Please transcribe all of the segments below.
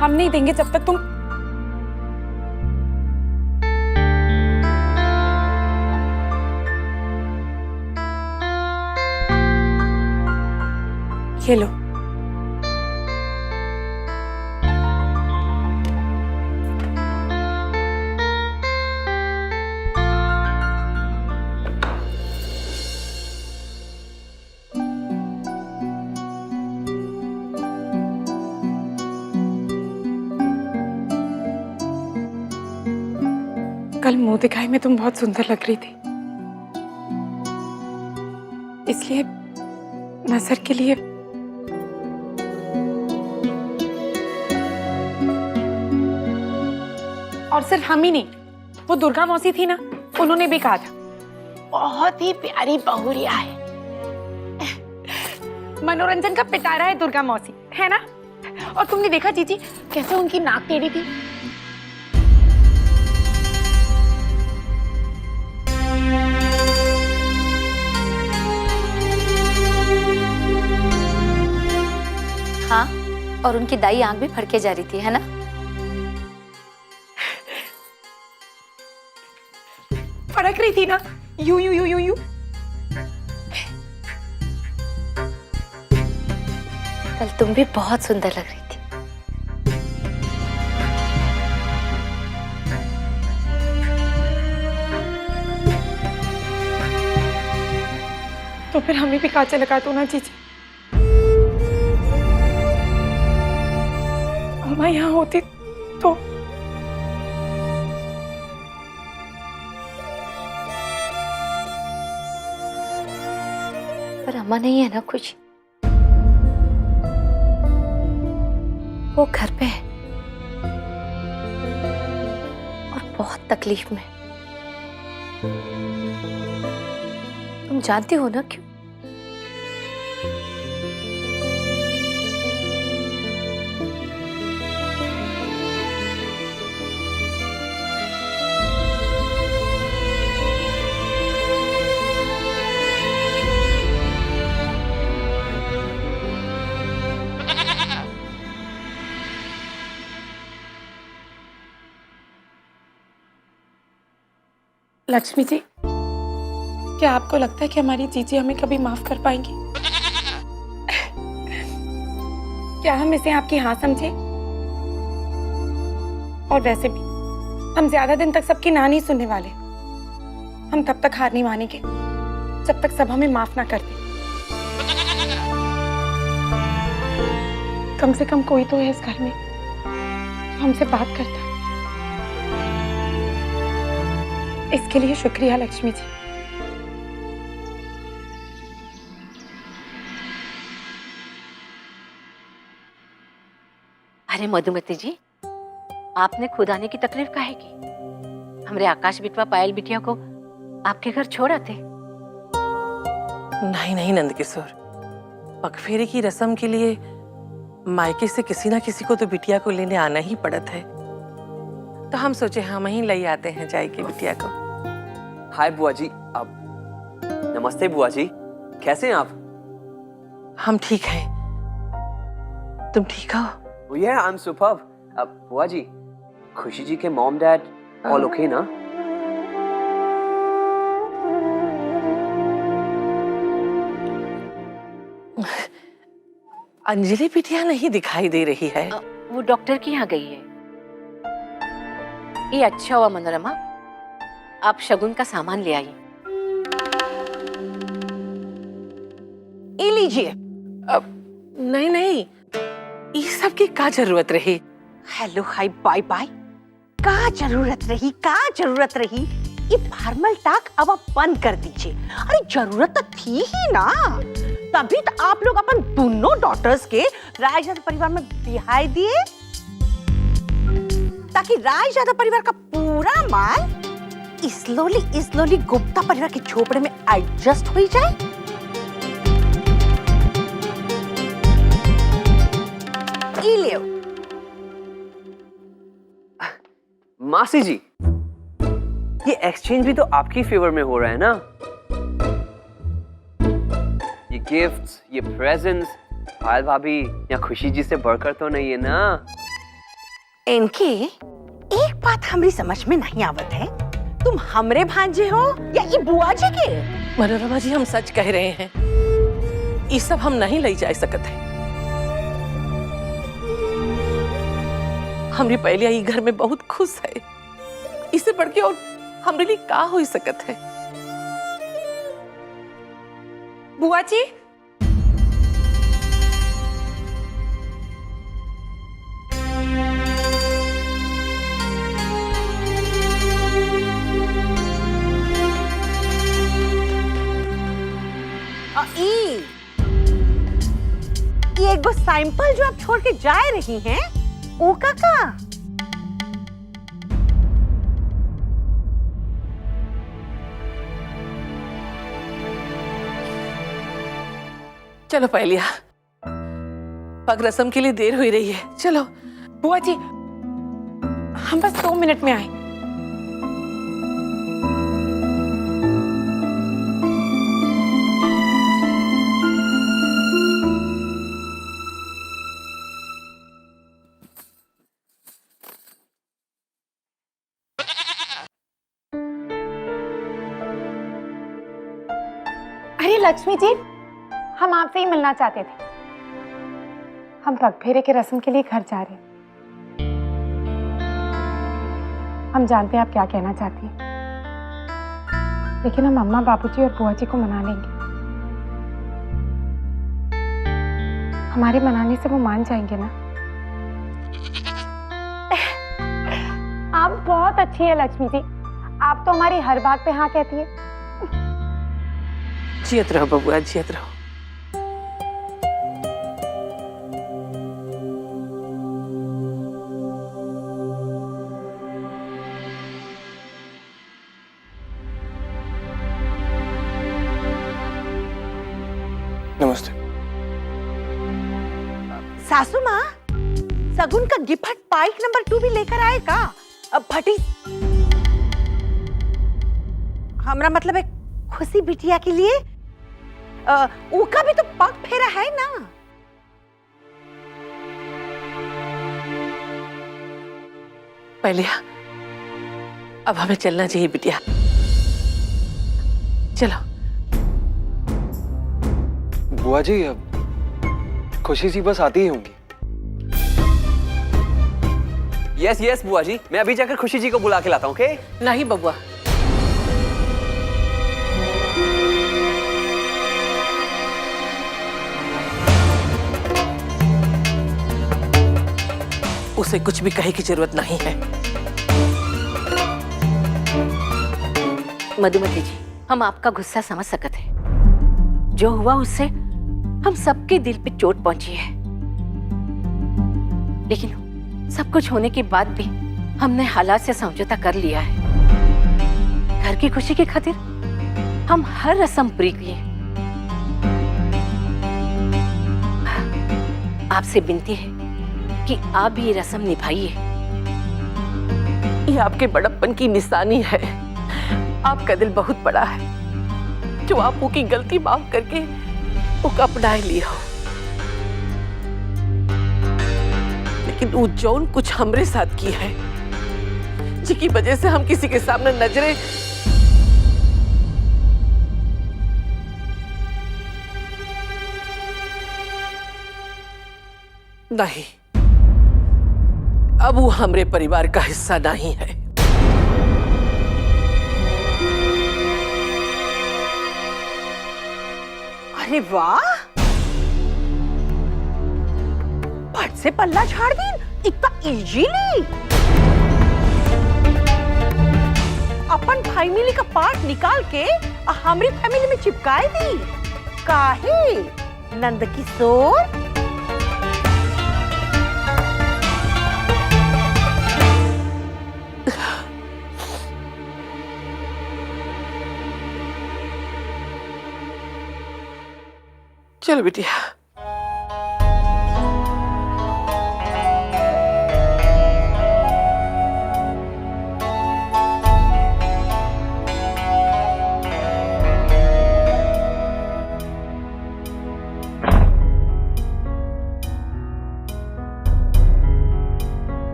हम नहीं देंगे जब तक तुम ये लो। कल मुंह दिखाई में तुम बहुत सुंदर लग रही थी, इसलिए नजर के लिए और सिर्फ हम ही नहीं, वो दुर्गा मौसी थी ना, उन्होंने भी कहा था बहुत ही प्यारी बहुरिया है। मनोरंजन का पिटारा है दुर्गा मौसी, है ना? और तुमने देखा जीजी कैसे उनकी नाक टेढ़ी थी। हाँ, और उनकी दाई आंख भी फड़के जा रही थी, है ना? फड़क रही थी ना, you you you you you. कल तुम भी बहुत सुंदर लग रही थी। तो फिर हमें भी कांचे लगा दो ना जीजी। अम्मा यहाँ होती तो पर अम्मा नहीं है ना खुश, वो घर पे है और बहुत तकलीफ में। तुम जानती हो ना क्यों? लक्ष्मी जी, क्या आपको लगता है कि हमारी जीजी हमें कभी माफ कर पाएंगी? क्या हम इसे आपकी हाँ समझे? और वैसे भी हम ज्यादा दिन तक सबकी ना नहीं सुनने वाले। हम तब तक हार नहीं मानेंगे जब तक सब हमें माफ ना कर दे। कम से कम कोई तो है इस घर में जो हमसे बात करता है। इसके लिए शुक्रिया लक्ष्मी जी। अरे मधुमती जी, आपने खुद आने की तकलीफ काहे की? हमरे आकाश बिटवा पायल बिटिया को आपके घर छोड़ आते। नहीं नहीं नंदकिशोर, पगफेरे की रस्म के लिए मायके से किसी ना किसी को तो बिटिया को लेने आना ही पड़ता है, तो हम सोचे हम ही ले आते हैं जाई की बिटिया को। हाय बुआ जी। अब नमस्ते बुआ जी, कैसे हैं आप? हम ठीक हैं, तुम ठीक हो? Oh yeah, I'm superb. अब बुआ जी, खुशी जी के मॉम डैड ऑल ओके ना? अंजलि बिटिया नहीं दिखाई दे रही है। वो डॉक्टर के यहाँ गई है। ये अच्छा हुआ मनोरमा, आप शगुन का सामान ले आई। ये लीजिए। नहीं नहीं, ये सब की क्या जरूरत रही? Hello hi bye bye. का जरूरत रही? ये फॉर्मल टॉक अब आप बंद कर दीजिए। अरे जरूरत तो थी ही ना, तभी तो आप लोग अपन दोनों डॉटर्स के राय यादव परिवार में बिहाई दिए, ताकि राय यादव परिवार का पूरा माल स्लोली गुप्ता परिवार के झोपड़े में एडजस्ट हो जाए। ले मासी जी, ये एक्सचेंज भी तो आपकी फेवर में हो रहा है ना? ये गिफ्ट्स, ये प्रेजेंट्स पायल भाभी या खुशी जी से बढ़कर तो नहीं है ना? इनके एक बात हमारी समझ में नहीं आवत है, तुम हमरे भांजे हो या ये बुआ जी के? मनोरमा जी, हम सच कह रहे हैं, ये सब हम नहीं ले जा सकते हैं। हमारी पहले ये घर में बहुत खुश है, इससे बढ़ के और हमरे लिए का हो सकत है। बुआ जी, ये एगो सैंपल जो आप छोड़ के जा रही हैं, ओ काका चलो पहलिया, पग रस्म के लिए देर हो रही है, चलो। बुआ जी, हम बस 2 मिनट में आए। अरे लक्ष्मी जी, हम आपसे ही मिलना चाहते थे। हम पग फेरे के रस्म के लिए घर जा रहे हैं। हम जानते हैं आप क्या कहना चाहती हैं, लेकिन हम अम्मा, बाबूजी और बुआ जी को मना लेंगे। हमारे मनाने से वो मान जाएंगे ना? आप बहुत अच्छी है लक्ष्मी जी, आप तो हमारी हर बात पे हाँ कहती है। जियत रहो बबुआ, जियत रहो। नमस्ते। सासू माँ, सगुन का गिफ्ट पाइक नंबर 2 भी लेकर आए का? अब भटी, हमरा मतलब है खुशी बिटिया के लिए उका भी तो पग फेरा है ना। पहलिया, अब हमें चलना चाहिए बिटिया, चलो। बुआ जी, अब खुशी सी बस आती ही होंगी। यस यस बुआ जी, मैं अभी जाकर खुशी जी को बुला के लाता हूँ, ओके? नहीं बबुआ, उसे कुछ भी कहे की जरूरत नहीं है। मधुमती जी, हम आपका गुस्सा समझ सकते हैं। जो हुआ उससे हम सबके दिल पे चोट पहुंची है, लेकिन सब कुछ होने के बाद भी हमने हालात से समझौता कर लिया है। घर की खुशी की खातिर हम हर रस्म पूरी किए। आपसे विनती है कि आप भी ये रस्म निभाइए। ये आपके बड़प्पन की निशानी है। आपका दिल बहुत बड़ा है, जो आप की गलती माफ करके उका अपना लिया हो। लेकिन वो जौन कुछ हमरे साथ की है, जिसकी वजह से हम किसी के सामने नजरें नहीं, अब वो हमरे परिवार का हिस्सा नहीं है। अरे वाह, फट से पल्ला झाड़ दी, इतना इजीली। अपन फैमिली का पार्ट निकाल के हमारी फैमिली में चिपकाए दी। काहे नंद किशोर? चलो बिटिया,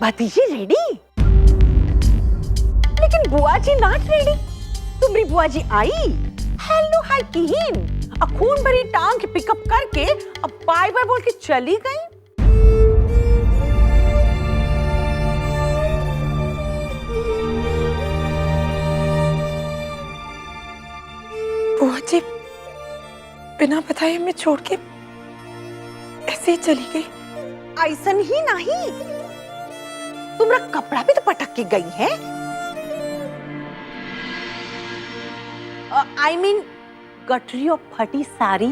भतीजी रेडी, लेकिन बुआ जी नॉट रेडी। तुम्हारी बुआ जी आई, हेलो हाय कीन, खून भरी टांग पिकअप करके अब बाय बाय बोल के चली गई। बुआ जी बिना बताए हमें छोड़ के ऐसे ही चली गई। ऐसन ही नहीं, तुम्हारा कपड़ा भी तो पटक के गई है। आई मीन गठरी और फटी साड़ी